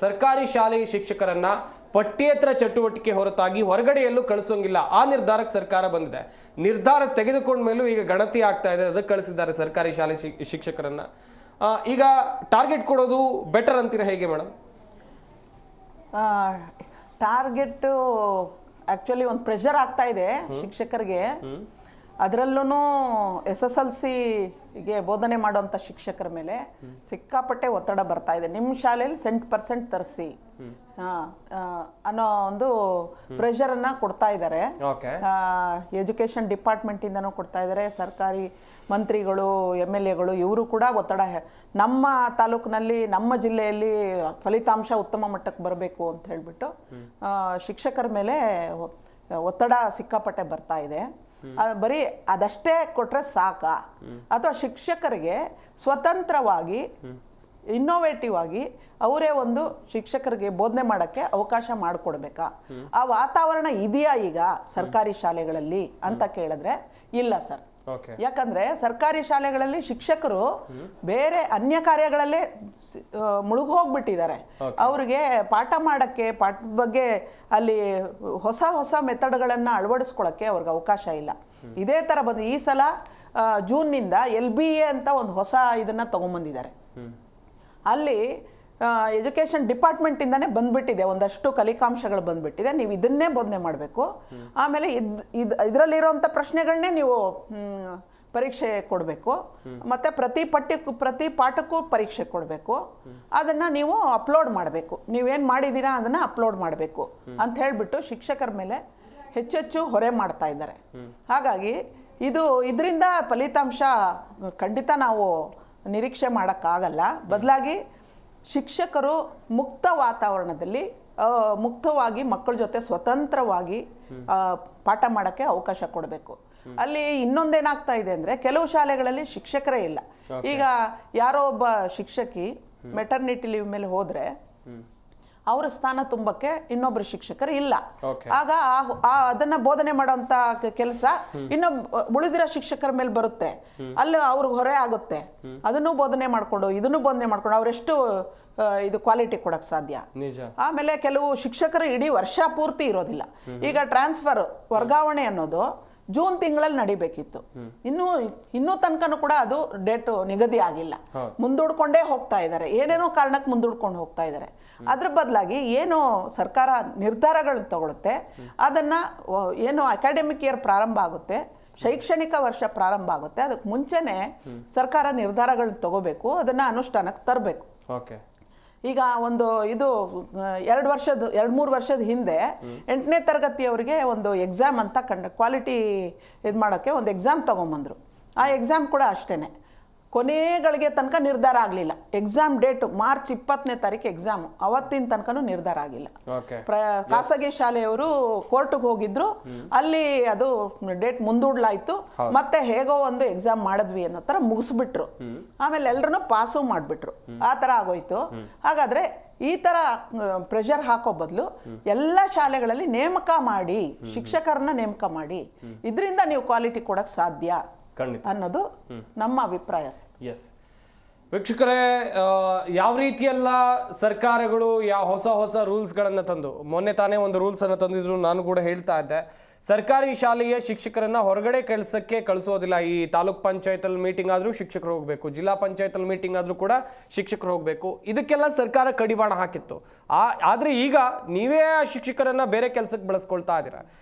ಸರ್ಕಾರಿ ಶಾಲೆಯ ಶಿಕ್ಷಕರನ್ನ ಪಠ್ಯೇತರ ಚಟುವಟಿಕೆ ಹೊರತಾಗಿ ಹೊರಗಡೆಯಲ್ಲೂ ಕಳಿಸೋಂಗಿಲ್ಲ, ಆ ನಿರ್ಧಾರಕ್ಕೆ ಸರ್ಕಾರ ಬಂದಿದೆ. ನಿರ್ಧಾರ ತೆಗೆದುಕೊಂಡ ಮೇಲೂ ಈಗ ಗಣತಿ ಆಗ್ತಾ ಇದೆ, ಅದಕ್ಕೆ ಕಳಿಸಿದ್ದಾರೆ ಸರ್ಕಾರಿ ಶಾಲೆ ಶಿಕ್ಷಕರನ್ನ. ಈಗ ಟಾರ್ಗೆಟ್ ಕೊಡೋದು ಬೆಟರ್ ಅಂತೀರಾ, ಹೇಗೆ ಮೇಡಮ್? ಟಾರ್ಗೆಟ್ ಆ್ಯಕ್ಚುಲಿ ಒಂದು ಪ್ರೆಷರ್ ಆಗ್ತಾ ಇದೆ ಶಿಕ್ಷಕರಿಗೆ. ಅದರಲ್ಲೂ SSLCಗೆ ಬೋಧನೆ ಮಾಡುವಂಥ ಶಿಕ್ಷಕರ ಮೇಲೆ ಸಿಕ್ಕಾಪಟ್ಟೆ ಒತ್ತಡ ಬರ್ತಾ ಇದೆ. ನಿಮ್ಮ ಶಾಲೆಯಲ್ಲಿ 100% ತರಿಸಿ ಅನ್ನೋ ಒಂದು ಪ್ರೆಷರನ್ನು ಕೊಡ್ತಾ ಇದ್ದಾರೆ. ಎಜುಕೇಷನ್ ಡಿಪಾರ್ಟ್ಮೆಂಟಿಂದನೂ ಕೊಡ್ತಾ ಇದ್ದಾರೆ, ಸರ್ಕಾರಿ ಮಂತ್ರಿಗಳು, MLAಗಳು ಇವರು ಕೂಡ ಒತ್ತಡ. ನಮ್ಮ ತಾಲೂಕಿನಲ್ಲಿ, ನಮ್ಮ ಜಿಲ್ಲೆಯಲ್ಲಿ ಫಲಿತಾಂಶ ಉತ್ತಮ ಮಟ್ಟಕ್ಕೆ ಬರಬೇಕು ಅಂತ ಹೇಳಿಬಿಟ್ಟು ಶಿಕ್ಷಕರ ಮೇಲೆ ಒತ್ತಡ ಸಿಕ್ಕಾಪಟ್ಟೆ ಬರ್ತಾ ಇದೆ. ಬರೀ ಅದಷ್ಟೇ ಕೊಟ್ಟರೆ ಸಾಕಾ, ಅಥವಾ ಶಿಕ್ಷಕರಿಗೆ ಸ್ವತಂತ್ರವಾಗಿ ಇನ್ನೋವೇಟಿವ್ ಆಗಿ ಅವರೇ ಒಂದು ಶಿಕ್ಷಕರಿಗೆ ಬೋಧನೆ ಮಾಡೋಕ್ಕೆ ಅವಕಾಶ ಮಾಡಿಕೊಡ್ಬೇಕಾ? ಆ ವಾತಾವರಣ ಇದೆಯಾ ಈಗ ಸರ್ಕಾರಿ ಶಾಲೆಗಳಲ್ಲಿ ಅಂತ ಕೇಳಿದ್ರೆ ಇಲ್ಲ ಸರ್. ಯಾಕಂದ್ರೆ ಸರ್ಕಾರಿ ಶಾಲೆಗಳಲ್ಲಿ ಶಿಕ್ಷಕರು ಬೇರೆ ಅನ್ಯ ಕಾರ್ಯಗಳಲ್ಲೇ ಮುಳುಗೋಗ್ಬಿಟ್ಟಿದ್ದಾರೆ. ಅವ್ರಿಗೆ ಪಾಠ ಮಾಡಕ್ಕೆ, ಪಾಠದ ಬಗ್ಗೆ ಅಲ್ಲಿ ಹೊಸ ಹೊಸ ಮೆಥಡ್ಗಳನ್ನು ಅಳವಡಿಸ್ಕೊಳ್ಳೋಕ್ಕೆ ಅವ್ರಿಗೆ ಅವಕಾಶ ಇಲ್ಲ. ಇದೇ ಥರ ಬಂದು ಈ ಸಲ ಜೂನ್ನಿಂದ LBA ಅಂತ ಒಂದು ಹೊಸ ಇದನ್ನು ತಗೊಂಬಂದಿದ್ದಾರೆ. ಅಲ್ಲಿ ಎಜುಕೇಷನ್ ಡಿಪಾರ್ಟ್ಮೆಂಟಿಂದನೇ ಬಂದ್ಬಿಟ್ಟಿದೆ, ಒಂದಷ್ಟು ಕಲಿಕಾಂಶಗಳು ಬಂದ್ಬಿಟ್ಟಿದೆ. ನೀವು ಇದನ್ನೇ ಬೋಧನೆ ಮಾಡಬೇಕು. ಆಮೇಲೆ ಇದರಲ್ಲಿರೋಂಥ ಪ್ರಶ್ನೆಗಳನ್ನೇ ನೀವು ಪರೀಕ್ಷೆ ಕೊಡಬೇಕು. ಮತ್ತು ಪ್ರತಿ ಪಾಠಕ್ಕೂ ಪರೀಕ್ಷೆ ಕೊಡಬೇಕು. ಅದನ್ನು ನೀವು ಅಪ್ಲೋಡ್ ಮಾಡಬೇಕು. ನೀವೇನು ಮಾಡಿದ್ದೀರಾ ಅದನ್ನು ಅಪ್ಲೋಡ್ ಮಾಡಬೇಕು ಅಂತ ಹೇಳಿಬಿಟ್ಟು ಶಿಕ್ಷಕರ ಮೇಲೆ ಹೆಚ್ಚೆಚ್ಚು ಹೊರೆ ಮಾಡ್ತಾ ಇದ್ದಾರೆ. ಹಾಗಾಗಿ ಇದರಿಂದ ಫಲಿತಾಂಶ ಖಂಡಿತ ನಾವು ನಿರೀಕ್ಷೆ ಮಾಡೋಕ್ಕಾಗಲ್ಲ. ಬದಲಾಗಿ ಶಿಕ್ಷಕರು ಮುಕ್ತ ವಾತಾವರಣದಲ್ಲಿ ಮುಕ್ತವಾಗಿ ಮಕ್ಕಳ ಜೊತೆ ಸ್ವತಂತ್ರವಾಗಿ ಪಾಠ ಮಾಡೋಕ್ಕೆ ಅವಕಾಶ ಕೊಡಬೇಕು. ಅಲ್ಲಿ ಇನ್ನೊಂದೇನಾಗ್ತಾ ಇದೆ ಅಂದರೆ, ಕೆಲವು ಶಾಲೆಗಳಲ್ಲಿ ಶಿಕ್ಷಕರೇ ಇಲ್ಲ. ಈಗ ಯಾರೋ ಒಬ್ಬ ಶಿಕ್ಷಕಿ ಮೆಟರ್ನಿಟಿ ಲೀವ್ ಮೇಲೆ ಹೋದರೆ ಅವರ ಸ್ಥಾನ ತುಂಬಕ್ಕೆ ಇನ್ನೊಬ್ಬರು ಶಿಕ್ಷಕರು ಇಲ್ಲ. ಆಗ ಅದನ್ನ ಬೋಧನೆ ಮಾಡೋಂಥ ಕೆಲಸ ಇನ್ನು ಉಳಿದಿರೋ ಶಿಕ್ಷಕರ ಮೇಲೆ ಬರುತ್ತೆ. ಅಲ್ಲಿ ಅವ್ರಿಗೆ ಹೊರೆ ಆಗುತ್ತೆ. ಅದನ್ನು ಬೋಧನೆ ಮಾಡಿಕೊಂಡು ಇದನ್ನು ಬೋಧನೆ ಮಾಡ್ಕೊಂಡು ಅವರೆಷ್ಟು ಇದು ಕ್ವಾಲಿಟಿ ಕೊಡಕ್ಕೆ ಸಾಧ್ಯ? ಆಮೇಲೆ ಕೆಲವು ಶಿಕ್ಷಕರು ಇಡೀ ವರ್ಷ ಪೂರ್ತಿ ಇರೋದಿಲ್ಲ. ಈಗ ವರ್ಗಾವಣೆ ಅನ್ನೋದು ಜೂನ್ ತಿಂಗಳಲ್ಲಿ ನಡಿಬೇಕಿತ್ತು. ಇನ್ನೂ ತನಕನೂ ಕೂಡ ಅದು ಡೇಟ್ ನಿಗದಿ ಆಗಿಲ್ಲ. ಮುಂದೂಡ್ಕೊಂಡೇ ಹೋಗ್ತಾ ಇದ್ದಾರೆ, ಏನೇನೋ ಕಾರಣಕ್ಕೆ ಮುಂದೂಡ್ಕೊಂಡು ಹೋಗ್ತಾ ಇದ್ದಾರೆ. ಅದ್ರ ಬದಲಾಗಿ ಏನು ಸರ್ಕಾರ ನಿರ್ಧಾರಗಳನ್ನ ತಗೊಳುತ್ತೆ, ಅದನ್ನು ಏನು ಅಕಾಡೆಮಿಕ್ ಇಯರ್ ಪ್ರಾರಂಭ ಆಗುತ್ತೆ, ಶೈಕ್ಷಣಿಕ ವರ್ಷ ಪ್ರಾರಂಭ ಆಗುತ್ತೆ, ಅದಕ್ಕೆ ಮುಂಚೆನೇ ಸರ್ಕಾರ ನಿರ್ಧಾರಗಳನ್ನ ತಗೋಬೇಕು, ಅದನ್ನು ಅನುಷ್ಠಾನಕ್ಕೆ ತರಬೇಕು. ಈಗ ಒಂದು 2-3 ವರ್ಷದ ಹಿಂದೆ 8ನೇ ತರಗತಿಯವರಿಗೆ ಒಂದು ಎಕ್ಸಾಮ್ ಅಂತ ಕ್ವಾಲಿಟಿ ಇದು ಮಾಡೋಕ್ಕೆ ಒಂದು ಎಕ್ಸಾಮ್ ತೊಗೊಂಬಂದರು. ಆ ಎಕ್ಸಾಮ್ ಕೂಡ ಅಷ್ಟೇ ಕೊನೆಗಳಿಗೆ ತನಕ ನಿರ್ಧಾರ ಆಗಲಿಲ್ಲ. ಎಕ್ಸಾಮ್ ಡೇಟು ಮಾರ್ಚ್ 20ನೇ ತಾರೀಕು ಎಕ್ಸಾಮು, ಅವತ್ತಿನ ತನಕನೂ ನಿರ್ಧಾರ ಆಗಿಲ್ಲ. ಖಾಸಗಿ ಶಾಲೆಯವರು ಕೋರ್ಟ್ಗೆ ಹೋಗಿದ್ರು, ಅಲ್ಲಿ ಅದು ಡೇಟ್ ಮುಂದೂಡ್ಲಾಯ್ತು. ಮತ್ತೆ ಹೇಗೋ ಒಂದು ಎಕ್ಸಾಮ್ ಮಾಡಿದ್ವಿ ಅನ್ನೋ ಥರ ಮುಗಿಸ್ಬಿಟ್ರು. ಆಮೇಲೆ ಎಲ್ಲರೂ ಪಾಸು ಮಾಡಿಬಿಟ್ರು. ಆ ಥರ ಆಗೋಯ್ತು. ಹಾಗಾದರೆ ಈ ಥರ ಪ್ರೆಷರ್ ಹಾಕೋ ಬದಲು ಎಲ್ಲ ಶಾಲೆಗಳಲ್ಲಿ ನೇಮಕ ಮಾಡಿ, ಶಿಕ್ಷಕರನ್ನ ನೇಮಕ ಮಾಡಿ, ಇದರಿಂದ ನೀವು ಕ್ವಾಲಿಟಿ ಕೊಡೋಕ್ಕೆ ಸಾಧ್ಯ ಅನ್ನೋದು ನಮ್ಮ ಅಭಿಪ್ರಾಯ. ವೀಕ್ಷಕರೇ, ಯಾವ ರೀತಿಯೆಲ್ಲ ಸರ್ಕಾರಗಳು ಹೊಸ ರೂಲ್ಸ್ಗಳನ್ನು ತಂದು, ಮೊನ್ನೆ ತಾನೇ ಒಂದು ರೂಲ್ಸನ್ನು ತಂದಿದ್ರು, ನಾನು ಕೂಡ ಹೇಳ್ತಾ ಇದ್ದೆ, ಸರ್ಕಾರಿ ಶಾಲೆಯ ಶಿಕ್ಷಕರನ್ನ ಹೊರಗಡೆ ಕಳಿಸೋದಿಲ್ಲ. ಈ ತಾಲೂಕ್ ಪಂಚಾಯತಲ್ಲಿ ಮೀಟಿಂಗ್ ಆದರೂ ಶಿಕ್ಷಕರು ಹೋಗಬೇಕು, ಜಿಲ್ಲಾ ಪಂಚಾಯತಲ್ಲಿ ಮೀಟಿಂಗ್ ಆದರೂ ಕೂಡ ಶಿಕ್ಷಕರು ಹೋಗಬೇಕು. ಇದಕ್ಕೆಲ್ಲ ಸರ್ಕಾರ ಕಡಿವಾಣ ಹಾಕಿತ್ತು. ಆದರೆ ಈಗ ನೀವೇ ಆ ಶಿಕ್ಷಕರನ್ನ ಬೇರೆ ಕೆಲಸಕ್ಕೆ ಬಳಸ್ಕೊಳ್ತಾ ಇದ್ದೀರಾ.